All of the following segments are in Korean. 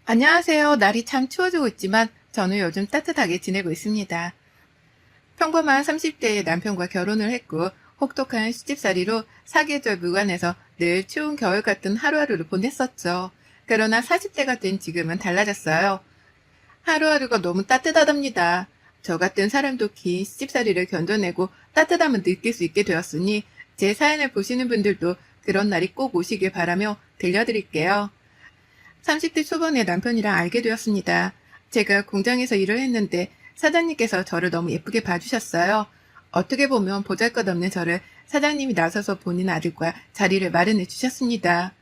안녕하세요. 날이 참 추워지고 있지만 저는 요즘 따뜻하게 지내고 있습니다. 평범한 30대의 남편과 결혼을 했고 혹독한 시집살이로 사계절 무관해서 늘 추운 겨울 같은 하루하루를 보냈었죠. 그러나 40대가 된 지금은 달라졌어요. 하루하루가 너무 따뜻하답니다. 저 같은 사람도 긴 시집살이를 견뎌내고 따뜻함을 느낄 수 있게 되었으니 제 사연을 보시는 분들도 그런 날이 꼭 오시길 바라며 들려드릴게요. 30대 초반에 남편이랑 알게 되었습니다. 제가 공장에서 일을 했는데 사장님께서 저를 너무 예쁘게 봐주셨어요. 어떻게 보면 보잘것없는 저를 사장님이 나서서 본인 아들과 자리를 마련해 주셨습니다.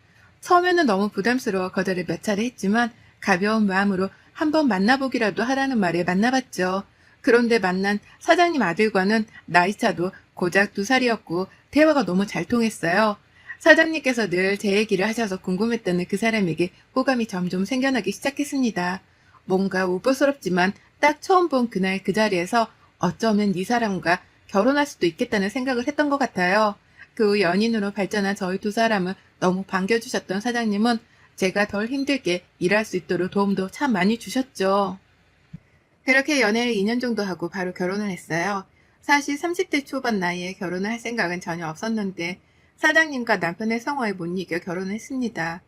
처음에는 너무 부담스러워 거절을 몇 차례 했지만 가벼운 마음으로 한번 만나보기라도 하라는 말에 만나봤죠. 그런데 만난 사장님 아들과는 나이차도 고작 2살이었고 대화가 너무 잘 통했어요. 사장님께서 늘 제 얘기를 하셔서 궁금했다는 그 사람에게 호감이 점점 생겨나기 시작했습니다. 뭔가 우보스럽지만 딱 처음 본 그날 그 자리에서 어쩌면 이 사람과 결혼할 수도 있겠다는 생각을 했던 것 같아요. 그 후 연인으로 발전한 저희 두 사람을 너무 반겨주셨던 사장님은 제가 덜 힘들게 일할 수 있도록 도움도 참 많이 주셨죠. 그렇게 연애를 2년 정도 하고 바로 결혼을 했어요. 사실 30대 초반 나이에 결혼을 할 생각은 전혀 없었는데 사장님과 남편의 성화에 못 이겨 결혼을 했습니다.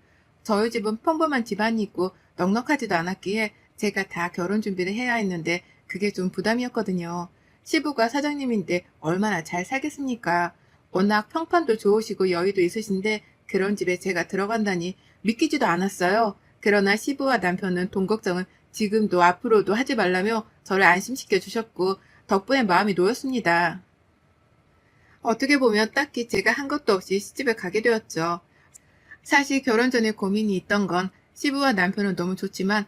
저희 집은 평범한 집안이고 넉넉하지도 않았기에 제가 다 결혼 준비를 해야 했는데 그게 좀 부담이었거든요. 시부가 사장님인데 얼마나 잘 살겠습니까? 워낙 평판도 좋으시고 여유도 있으신데 그런 집에 제가 들어간다니 믿기지도 않았어요. 그러나 시부와 남편은 돈 걱정은 지금도 앞으로도 하지 말라며 저를 안심시켜 주셨고 덕분에 마음이 놓였습니다. 어떻게 보면 딱히 제가 한 것도 없이 시집을 가게 되었죠. 사실 결혼 전에 고민이 있던 건 시부와 남편은 너무 좋지만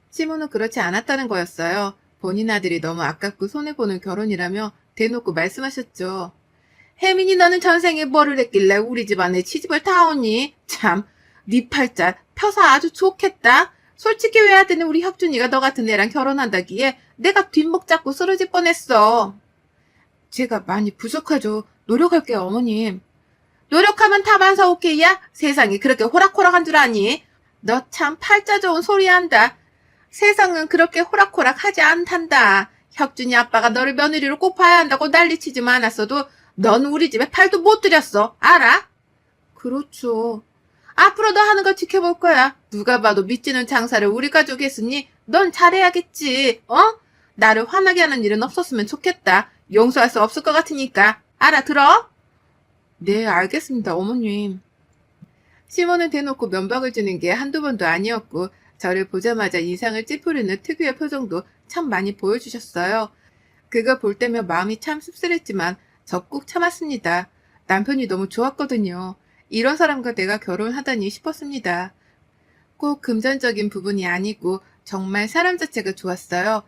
시부는 그렇지 않았다는 거였어요. 본인 아들이 너무 아깝고 손해보는 결혼이라며 대놓고 말씀하셨죠. 혜민이 너는 전생에 뭐를 했길래 우리 집안에 시집을 타오니? 참, 네 팔자 펴서 아주 좋겠다. 솔직히 외아들은 우리 혁준이가 너 같은 애랑 결혼한다기에 내가 뒷목 잡고 쓰러질 뻔했어. 제가 많이 부족하죠. 노력할게요, 어머님. 노력하면 다반사 오케이야? 세상이 그렇게 호락호락한 줄 아니? 너 참 팔자 좋은 소리 한다. 세상은 그렇게 호락호락하지 않단다. 혁준이 아빠가 너를 며느리로 꼭 봐야 한다고 난리치지만 않았어도 넌 우리 집에 팔도 못 들였어. 알아? 그렇죠. 앞으로도 하는 거 지켜볼 거야. 누가 봐도 믿지는 장사를 우리 가족이 했으니 넌 잘해야겠지. 어? 나를 화나게 하는 일은 없었으면 좋겠다. 용서할 수 없을 것 같으니까. 알아들어? 네, 알겠습니다, 어머님. 시몬은 대놓고 면박을 주는 게 한두 번도 아니었고 저를 보자마자 인상을 찌푸리는 특유의 표정도 참 많이 보여주셨어요. 그거 볼 때면 마음이 참 씁쓸했지만 적극 참았습니다. 남편이 너무 좋았거든요. 이런 사람과 내가 결혼하다니 싶었습니다. 꼭 금전적인 부분이 아니고 정말 사람 자체가 좋았어요.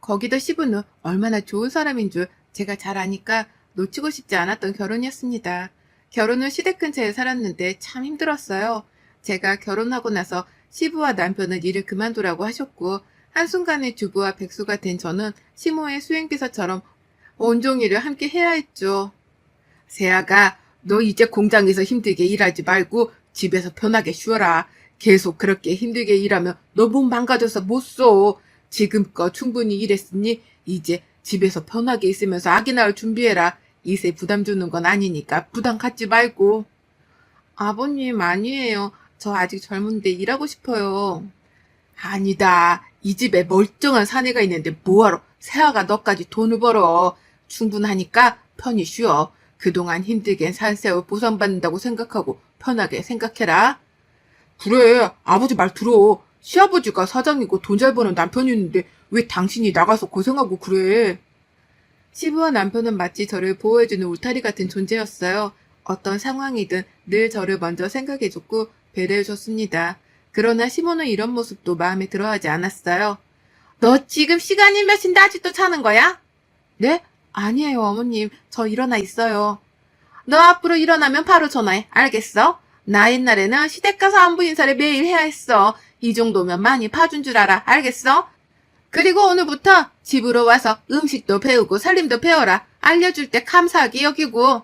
거기도 시부는 얼마나 좋은 사람인 줄 제가 잘 아니까 놓치고 싶지 않았던 결혼이었습니다. 결혼 후 시댁 근처에 살았는데 참 힘들었어요. 제가 결혼하고 나서 시부와 남편은 일을 그만두라고 하셨고 한순간에 주부와 백수가 된 저는 시모의 수행비서처럼 온종일을 함께 해야 했죠. 세아가 너 이제 공장에서 힘들게 일하지 말고 집에서 편하게 쉬어라. 계속 그렇게 힘들게 일하면 너 몸 망가져서 못 써. 지금껏 충분히 일했으니 이제 집에서 편하게 있으면서 아기 낳을 준비해라. 이세 부담 주는 건 아니니까 부담 갖지 말고. 아버님 아니에요. 저 아직 젊은데 일하고 싶어요. 아니다. 이 집에 멀쩡한 사내가 있는데 뭐하러 세아가 너까지 돈을 벌어. 충분하니까 편히 쉬어. 그동안 힘들게 산 세월 보상받는다고 생각하고 편하게 생각해라. 그래, 아버지 말 들어. 시아버지가 사장이고 돈 잘 버는 남편이 있는데 왜 당신이 나가서 고생하고 그래? 시부와 남편은 마치 저를 보호해주는 울타리 같은 존재였어요. 어떤 상황이든 늘 저를 먼저 생각해줬고 배려해줬습니다. 그러나 시모는 이런 모습도 마음에 들어하지 않았어요. 너 지금 시간이 몇인데 아직도 자는 거야? 네? 아니에요, 어머님. 저 일어나 있어요. 너 앞으로 일어나면 바로 전화해. 알겠어? 나 옛날에는 시댁 가서 안부 인사를 매일 해야 했어. 이 정도면 많이 봐준 줄 알아. 알겠어? 그리고 오늘부터 집으로 와서 음식도 배우고 살림도 배워라. 알려줄 때 감사하게 여기고.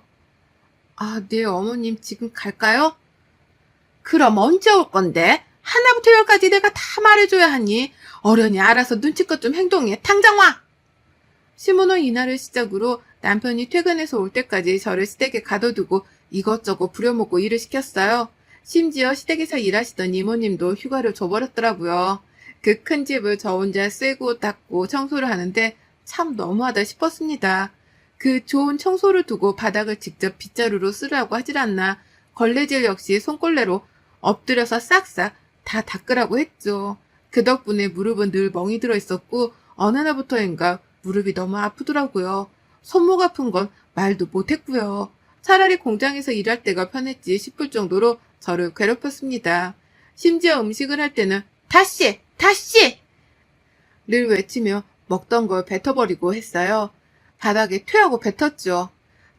아, 네, 어머님 지금 갈까요? 그럼 언제 올 건데? 하나부터 열까지 내가 다 말해줘야 하니. 어련히 알아서 눈치껏 좀 행동해. 당장 와! 시모는 이날을 시작으로 남편이 퇴근해서 올 때까지 저를 시댁에 가둬두고 이것저것 부려먹고 일을 시켰어요. 심지어 시댁에서 일하시던 이모님도 휴가를 줘버렸더라고요. 그 큰 집을 저 혼자 쓰고 닦고 청소를 하는데 참 너무하다 싶었습니다. 그 좋은 청소를 두고 바닥을 직접 빗자루로 쓰라고 하질 않나. 걸레질 역시 손걸레로 엎드려서 싹싹 다 닦으라고 했죠. 그 덕분에 무릎은 늘 멍이 들어 있었고 어느 날부터인가 무릎이 너무 아프더라고요. 손목 아픈 건 말도 못했고요. 차라리 공장에서 일할 때가 편했지 싶을 정도로 저를 괴롭혔습니다. 심지어 음식을 할 때는 다시! 다시! 늘 외치며 먹던 걸 뱉어버리고 했어요. 바닥에 퇴하고 뱉었죠.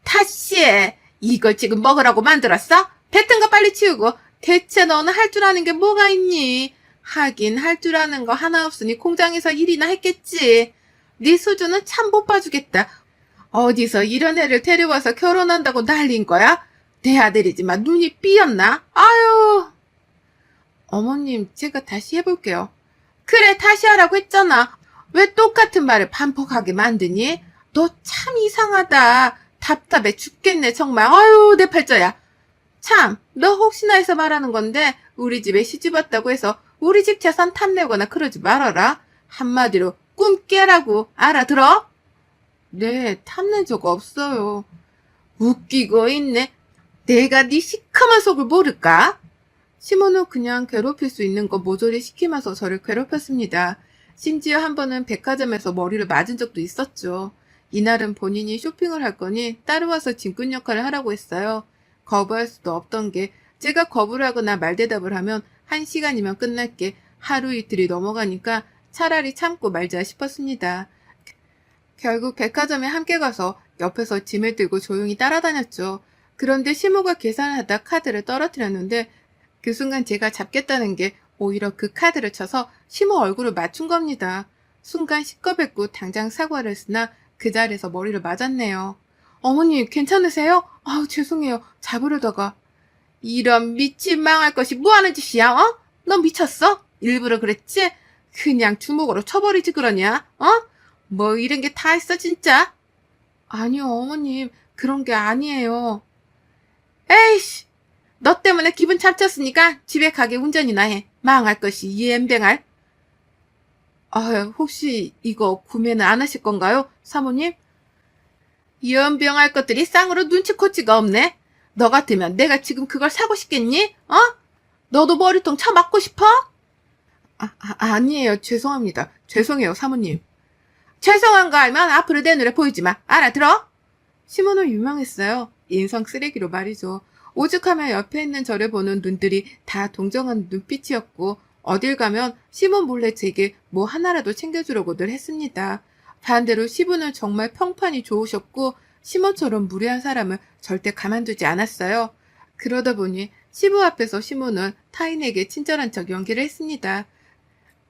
다시! 이걸 지금 먹으라고 만들었어? 뱉은 거 빨리 치우고. 대체 너는 할 줄 아는 게 뭐가 있니? 하긴 할 줄 아는 거 하나 없으니 공장에서 일이나 했겠지. 네 수준은 참 못 봐주겠다. 어디서 이런 애를 데려와서 결혼한다고 난린 거야? 내 아들이지만 눈이 삐었나? 아유. 어머님, 제가 다시 해볼게요. 그래, 다시 하라고 했잖아. 왜 똑같은 말을 반복하게 만드니? 너 참 이상하다. 답답해 죽겠네, 정말. 아유, 내 팔자야. 참, 너 혹시나 해서 말하는 건데 우리 집에 시집 왔다고 해서 우리 집 재산 탐내거나 그러지 말아라. 한마디로 꿈 깨라고. 알아들어? 네, 탐낸 적 없어요. 웃기고 있네. 내가 네 시커먼 속을 모를까? 시모는 그냥 괴롭힐 수 있는 거 모조리 시키면서 저를 괴롭혔습니다. 심지어 한 번은 백화점에서 머리를 맞은 적도 있었죠. 이날은 본인이 쇼핑을 할 거니 따라와서 짐꾼 역할을 하라고 했어요. 거부할 수도 없던 게 제가 거부를 하거나 말대답을 하면 1시간이면 끝날 게 하루 이틀이 넘어가니까 차라리 참고 말자 싶었습니다. 결국 백화점에 함께 가서 옆에서 짐을 들고 조용히 따라다녔죠. 그런데 시모가 계산을 하다 카드를 떨어뜨렸는데 그 순간 제가 잡겠다는 게 오히려 그 카드를 쳐서 시모 얼굴을 맞춘 겁니다. 순간 시꺼뱄고 당장 사과를 했으나 그 자리에서 머리를 맞았네요. 어머니 괜찮으세요? 아우 죄송해요. 잡으려다가. 이런 미친 망할 것이 뭐하는 짓이야? 어? 너 미쳤어? 일부러 그랬지? 그냥 주먹으로 쳐버리지 그러냐? 어? 뭐 이런 게 다 있어 진짜? 아니요 어머님 그런 게 아니에요. 에이씨 너 때문에 기분 잡쳤으니까 집에 가게 운전이나 해. 망할 것이 이엠뱅할. 아 혹시 이거 구매는 안 하실 건가요 사모님? 연병할 것들이 쌍으로 눈치코치가 없네. 너 같으면 내가 지금 그걸 사고 싶겠니? 어? 너도 머리통 쳐맞고 싶어? 아니에요. 죄송합니다. 죄송해요, 사모님. 죄송한 거 알면 앞으로 내 눈에 보이지 마. 알아들어? 시모는 유명했어요. 인성 쓰레기로 말이죠. 오죽하면 옆에 있는 저를 보는 눈들이 다 동정한 눈빛이었고 어딜 가면 시몬 몰래 제게 뭐 하나라도 챙겨주려고들 했습니다. 반대로 시부는 정말 평판이 좋으셨고 시모처럼 무례한 사람을 절대 가만두지 않았어요. 그러다 보니 시부 앞에서 시모는 타인에게 친절한 척 연기를 했습니다.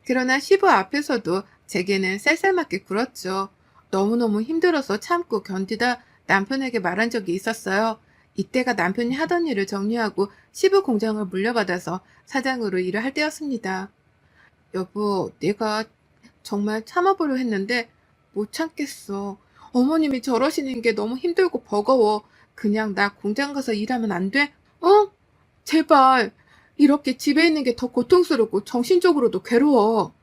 그러나 시부 앞에서도 제게는 쌀쌀맞게 굴었죠. 너무너무 힘들어서 참고 견디다 남편에게 말한 적이 있었어요. 이때가 남편이 하던 일을 정리하고 시부 공장을 물려받아서 사장으로 일을 할 때였습니다. 여보, 내가 정말 참아보려 했는데 못 참겠어. 어머님이 저러시는 게 너무 힘들고 버거워. 그냥 나 공장 가서 일하면 안 돼? 어? 제발. 이렇게 집에 있는 게 더 고통스럽고 정신적으로도 괴로워.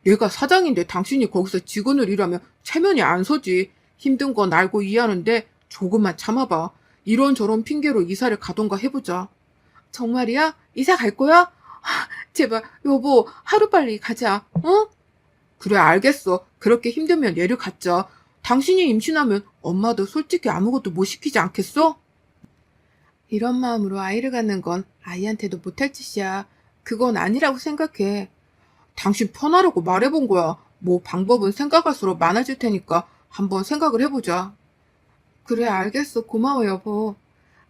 얘가 사장인데 당신이 거기서 직원을 일하면 체면이 안 서지. 힘든 건 알고 이해하는데 조금만 참아봐. 이런저런 핑계로 이사를 가던가 해보자. 정말이야? 이사 갈 거야? 제발 여보 하루빨리 가자. 어? 그래 알겠어. 그렇게 힘들면 얘를 갖자. 당신이 임신하면 엄마도 솔직히 아무것도 못 시키지 않겠어? 이런 마음으로 아이를 갖는 건 아이한테도 못할 짓이야. 그건 아니라고 생각해. 당신 편하라고 말해본 거야. 뭐 방법은 생각할수록 많아질 테니까 한번 생각을 해보자. 그래 알겠어. 고마워 여보.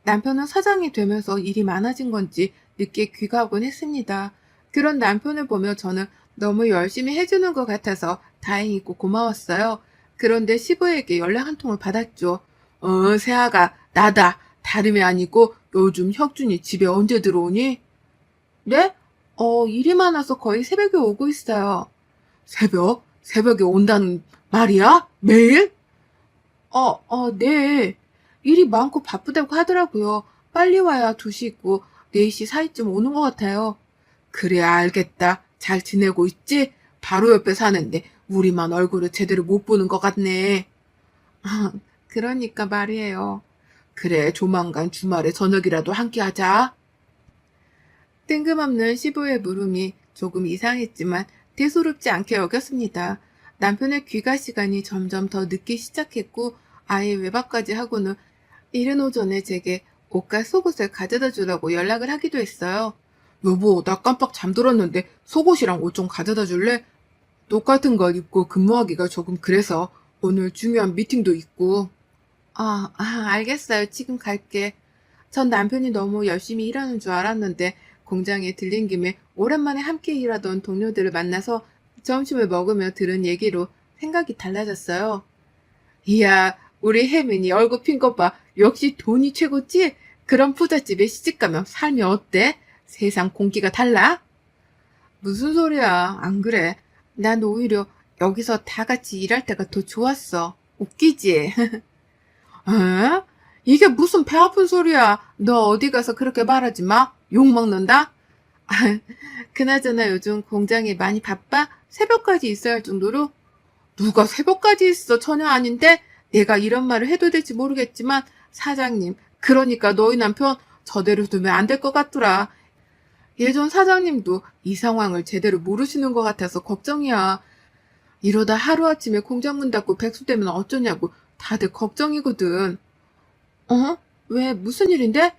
남편은 사장이 되면서 일이 많아진 건지 늦게 귀가하곤 했습니다. 그런 남편을 보며 저는 너무 열심히 해주는 것 같아서 다행이고 고마웠어요. 그런데 시부에게 연락 한 통을 받았죠. 새아가 나다. 다름이 아니고 요즘 혁준이 집에 언제 들어오니? 네? 일이 많아서 거의 새벽에 오고 있어요. 새벽? 새벽에 온다는 말이야? 매일? 네. 일이 많고 바쁘다고 하더라고요. 빨리 와야 2시 있고 4시 사이쯤 오는 것 같아요. 그래, 알겠다. 잘 지내고 있지? 바로 옆에 사는데 우리만 얼굴을 제대로 못 보는 것 같네. 그러니까 말이에요. 그래, 조만간 주말에 저녁이라도 함께 하자. 뜬금없는 시부의 물음이 조금 이상했지만 대수롭지 않게 여겼습니다. 남편의 귀가 시간이 점점 더 늦기 시작했고 아예 외박까지 하고는 이른 오전에 제게 옷과 속옷을 가져다 주라고 연락을 하기도 했어요. 여보, 나 깜빡 잠들었는데 속옷이랑 옷 좀 가져다 줄래? 똑같은 걸 입고 근무하기가 조금 그래서 오늘 중요한 미팅도 있고. 알겠어요. 지금 갈게. 전 남편이 너무 열심히 일하는 줄 알았는데 공장에 들린 김에 오랜만에 함께 일하던 동료들을 만나서 점심을 먹으며 들은 얘기로 생각이 달라졌어요. 이야, 우리 혜민이 얼굴 핀 것 봐. 역시 돈이 최고지? 그런 부잣집에 시집가면 삶이 어때? 세상 공기가 달라? 무슨 소리야. 안 그래. 난 오히려 여기서 다 같이 일할 때가 더 좋았어. 웃기지? 에? 이게 무슨 배 아픈 소리야. 너 어디 가서 그렇게 말하지 마. 욕 먹는다? 그나저나 요즘 공장이 많이 바빠? 새벽까지 있어야 할 정도로? 누가 새벽까지 있어? 전혀 아닌데? 내가 이런 말을 해도 될지 모르겠지만 사장님, 그러니까 너희 남편 저대로 두면 안 될 것 같더라. 예전 사장님도 이 상황을 제대로 모르시는 것 같아서 걱정이야. 이러다 하루아침에 공장 문 닫고 백수되면 어쩌냐고 다들 걱정이거든. 왜? 무슨 일인데?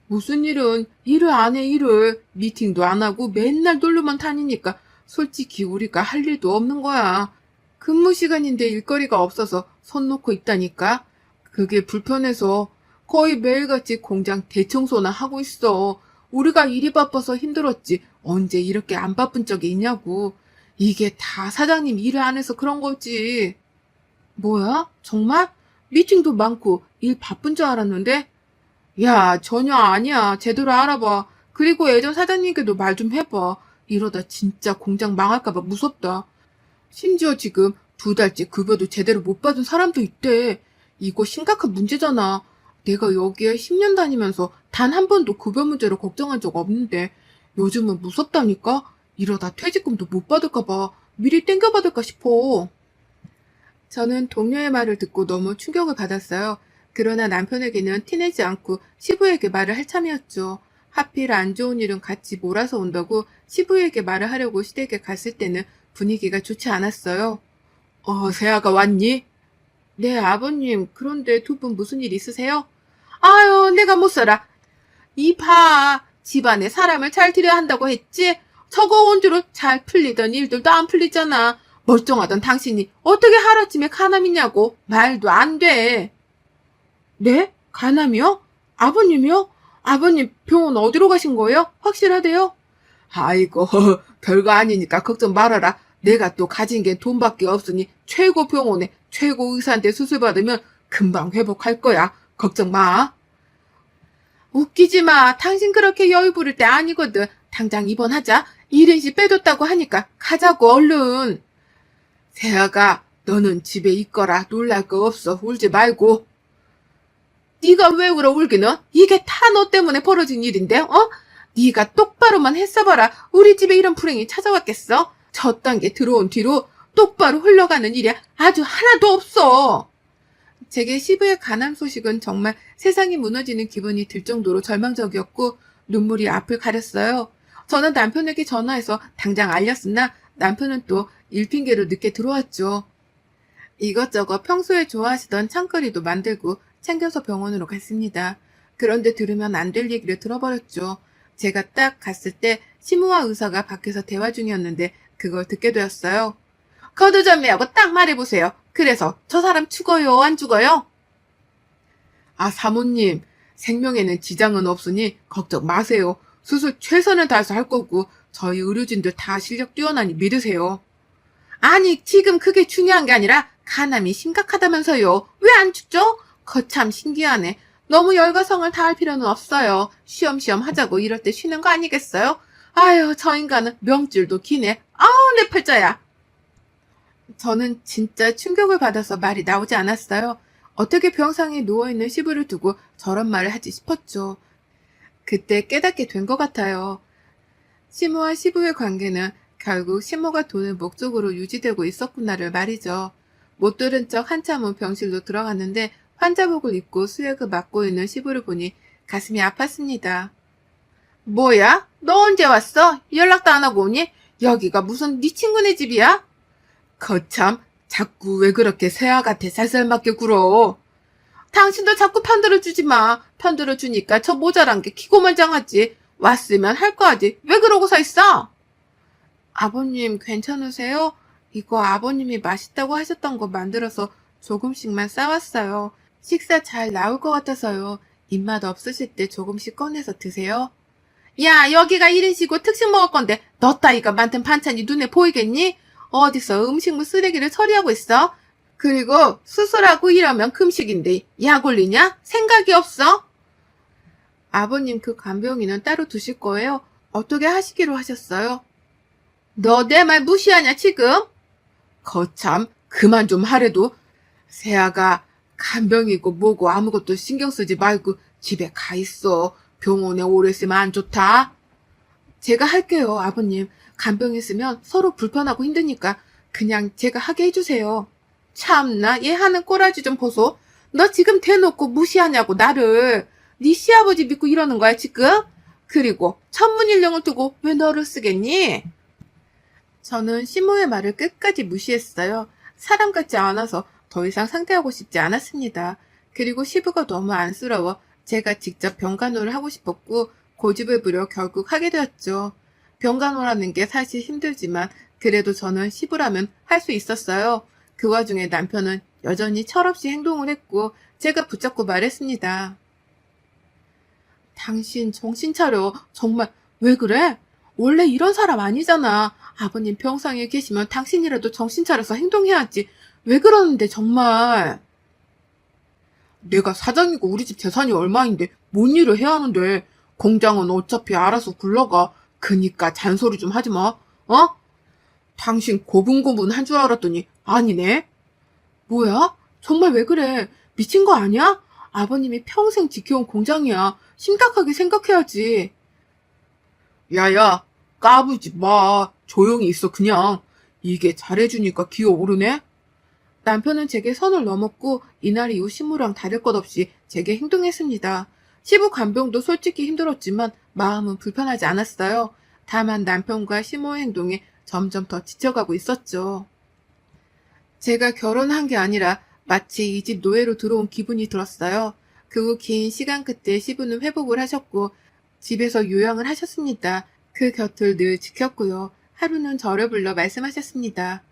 무슨 일은 일을 안 해, 일을. 미팅도 안 하고 맨날 놀러만 다니니까 솔직히 우리가 할 일도 없는 거야. 근무 시간인데 일거리가 없어서 손 놓고 있다니까. 그게 불편해서 거의 매일같이 공장 대청소나 하고 있어. 우리가 일이 바빠서 힘들었지 언제 이렇게 안 바쁜 적이 있냐고. 이게 다 사장님 일을 안 해서 그런 거지. 뭐야? 정말? 미팅도 많고 일 바쁜 줄 알았는데? 야, 전혀 아니야. 제대로 알아봐. 그리고 예전 사장님께도 말 좀 해봐. 이러다 진짜 공장 망할까봐 무섭다. 심지어 지금 2달째 급여도 제대로 못 받은 사람도 있대. 이거 심각한 문제잖아. 내가 여기에 10년 다니면서 단 한 번도 급여 문제로 걱정한 적 없는데 요즘은 무섭다니까? 이러다 퇴직금도 못 받을까봐 미리 땡겨받을까 싶어. 저는 동료의 말을 듣고 너무 충격을 받았어요. 그러나 남편에게는 티내지 않고 시부에게 말을 할 참이었죠. 하필 안 좋은 일은 같이 몰아서 온다고 시부에게 말을 하려고 시댁에 갔을 때는 분위기가 좋지 않았어요. 세아가 왔니? 네, 아버님. 그런데 2분 무슨 일 있으세요? 아유, 내가 못 살아. 이 집안에 사람을 잘 들여야 한다고 했지? 저거 온 뒤로 잘 풀리던 일들도 안 풀리잖아. 멀쩡하던 당신이 어떻게 하루아침에 간암이냐고. 말도 안 돼. 네? 간암이요? 아버님이요? 아버님 병원 어디로 가신 거예요? 확실하대요? 아이고, 별거 아니니까 걱정 말아라. 내가 또 가진 게 돈밖에 없으니 최고 병원에 최고 의사한테 수술 받으면 금방 회복할 거야. 걱정 마. 웃기지 마. 당신 그렇게 여유 부릴 때 아니거든. 당장 입원하자. 1인씩 빼줬다고 하니까 가자고 얼른. 세아가 너는 집에 있거라. 놀랄 거 없어. 울지 말고. 네가 왜 울어 울기는? 이게 다 너 때문에 벌어진 일인데, 네가 똑바로만 했어봐라. 우리 집에 이런 불행이 찾아왔겠어? 저 단계 들어온 뒤로 똑바로 흘러가는 일이 아주 하나도 없어. 제게 시부의 간암 소식은 정말 세상이 무너지는 기분이 들 정도로 절망적이었고 눈물이 앞을 가렸어요. 저는 남편에게 전화해서 당장 알렸으나 남편은 또 일핑계로 늦게 들어왔죠. 이것저것 평소에 좋아하시던 창거리도 만들고 챙겨서 병원으로 갔습니다. 그런데 들으면 안 될 얘기를 들어버렸죠. 제가 딱 갔을 때 시무와 의사가 밖에서 대화 중이었는데 그걸 듣게 되었어요. 거두절미하고 딱 말해보세요. 그래서 저 사람 죽어요, 안 죽어요? 사모님, 생명에는 지장은 없으니 걱정 마세요. 수술 최선을 다해서 할 거고 저희 의료진들 다 실력 뛰어나니 믿으세요. 아니, 지금 그게 중요한 게 아니라 간암이 심각하다면서요. 왜 안 죽죠? 거참 신기하네. 너무 열과성을 다할 필요는 없어요. 쉬엄쉬엄 하자고 이럴 때 쉬는 거 아니겠어요? 아유, 저 인간은 명줄도 기네. 아우, 내 팔자야. 저는 진짜 충격을 받아서 말이 나오지 않았어요. 어떻게 병상에 누워있는 시부를 두고 저런 말을 하지 싶었죠. 그때 깨닫게 된 것 같아요. 시모와 시부의 관계는 결국 시모가 돈을 목적으로 유지되고 있었구나를 말이죠. 못 들은 척 한참 후 병실로 들어갔는데 환자복을 입고 수액을 맞고 있는 시부를 보니 가슴이 아팠습니다. 뭐야? 너 언제 왔어? 연락도 안 하고 오니? 여기가 무슨 네 친구네 집이야? 거참, 자꾸 왜 그렇게 새아같아 살살맞게 굴어? 당신도 자꾸 편들어주지 마. 편들어주니까 저 모자란 게 기고만장하지. 왔으면 할 거 하지. 왜 그러고 서 있어? 아버님 괜찮으세요? 이거 아버님이 맛있다고 하셨던 거 만들어서 조금씩만 싸왔어요. 식사 잘 나올 것 같아서요. 입맛 없으실 때 조금씩 꺼내서 드세요. 야, 여기가 1인시고 특식 먹을 건데 너 따위가 만든 반찬이 눈에 보이겠니? 어디서 음식물 쓰레기를 처리하고 있어? 그리고 수술하고 이러면 금식인데 약 올리냐? 생각이 없어? 아버님 그 간병인은 따로 두실 거예요? 어떻게 하시기로 하셨어요? 너 내 말 무시하냐 지금? 거참 그만 좀 하래도 세아가 간병이고 뭐고 아무것도 신경 쓰지 말고 집에 가 있어. 병원에 오래 있으면 안 좋다. 제가 할게요, 아버님. 간병 있으면 서로 불편하고 힘드니까 그냥 제가 하게 해주세요. 참나, 얘 하는 꼬라지 좀 보소. 너 지금 대놓고 무시하냐고, 나를. 네 시아버지 믿고 이러는 거야, 지금? 그리고 천문일령을 두고 왜 너를 쓰겠니? 저는 시모의 말을 끝까지 무시했어요. 사람 같지 않아서 더 이상 상대하고 싶지 않았습니다. 그리고 시부가 너무 안쓰러워 제가 직접 병간호를 하고 싶었고 고집을 부려 결국 하게 되었죠. 병간호라는 게 사실 힘들지만 그래도 저는 시부라면 할 수 있었어요. 그 와중에 남편은 여전히 철없이 행동을 했고 제가 붙잡고 말했습니다. 당신 정신 차려. 정말 왜 그래? 원래 이런 사람 아니잖아. 아버님 병상에 계시면 당신이라도 정신 차려서 행동해야지. 왜 그러는데 정말. 내가 사장이고 우리 집 재산이 얼마인데 뭔 일을 해야 하는데. 공장은 어차피 알아서 굴러가. 그니까 잔소리 좀 하지 마. 어? 당신 고분고분 한 줄 알았더니 아니네. 뭐야? 정말 왜 그래? 미친 거 아니야? 아버님이 평생 지켜온 공장이야. 심각하게 생각해야지. 야야, 까부지 마. 조용히 있어 그냥. 이게 잘해주니까 기어오르네? 남편은 제게 선을 넘었고 이날 이후 시무랑 다를 것 없이 제게 행동했습니다. 시부 간병도 솔직히 힘들었지만 마음은 불편하지 않았어요. 다만 남편과 시모의 행동에 점점 더 지쳐가고 있었죠. 제가 결혼한 게 아니라 마치 이 집 노예로 들어온 기분이 들었어요. 그 후 긴 시간 끝에 시부는 회복을 하셨고 집에서 요양을 하셨습니다. 그 곁을 늘 지켰고요. 하루는 저를 불러 말씀하셨습니다.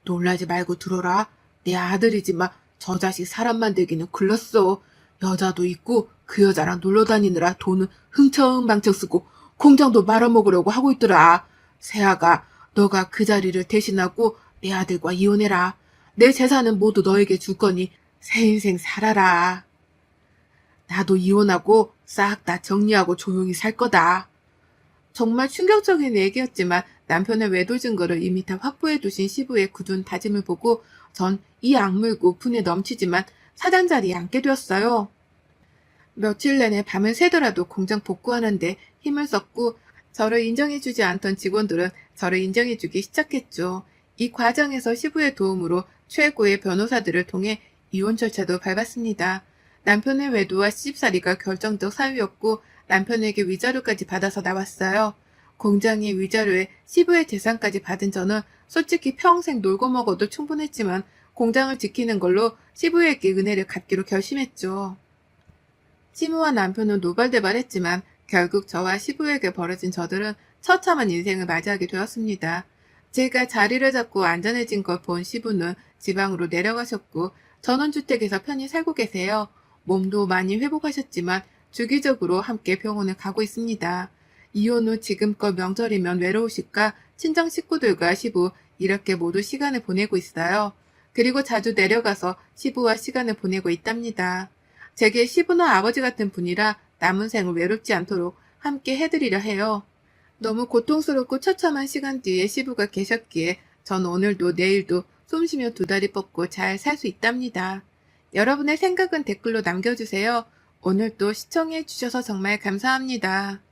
놀라지 말고 들어라. 내 아들이지만 저 자식 사람 만들기는 글렀어. 여자도 있고 그 여자랑 놀러 다니느라 돈은 흥청망청 쓰고 공장도 말아먹으려고 하고 있더라. 세아가 너가 그 자리를 대신하고 내 아들과 이혼해라. 내 재산은 모두 너에게 줄 거니 새 인생 살아라. 나도 이혼하고 싹 다 정리하고 조용히 살 거다. 정말 충격적인 얘기였지만 남편의 외도 증거를 이미 다 확보해 두신 시부의 굳은 다짐을 보고 전 이 악물고 분에 넘치지만 사장 자리에 앉게 되었어요. 며칠 내내 밤을 새더라도 공장 복구하는데 힘을 썼고 저를 인정해주지 않던 직원들은 저를 인정해주기 시작했죠. 이 과정에서 시부의 도움으로 최고의 변호사들을 통해 이혼 절차도 밟았습니다. 남편의 외도와 시집살이가 결정적 사유였고 남편에게 위자료까지 받아서 나왔어요. 공장의 위자료에 시부의 재산까지 받은 저는 솔직히 평생 놀고 먹어도 충분했지만 공장을 지키는 걸로 시부에게 은혜를 갚기로 결심했죠. 시부와 남편은 노발대발했지만 결국 저와 시부에게 벌어진 저들은 처참한 인생을 맞이하게 되었습니다. 제가 자리를 잡고 안전해진 걸 본 시부는 지방으로 내려가셨고 전원주택에서 편히 살고 계세요. 몸도 많이 회복하셨지만 주기적으로 함께 병원을 가고 있습니다. 이혼 후 지금껏 명절이면 외로우실까 친정 식구들과 시부 이렇게 모두 시간을 보내고 있어요. 그리고 자주 내려가서 시부와 시간을 보내고 있답니다. 제게 시부는 아버지 같은 분이라 남은 생을 외롭지 않도록 함께 해드리려 해요. 너무 고통스럽고 처참한 시간 뒤에 시부가 계셨기에 전 오늘도 내일도 숨쉬며 두 다리 뻗고 잘 살 수 있답니다. 여러분의 생각은 댓글로 남겨주세요. 오늘도 시청해 주셔서 정말 감사합니다.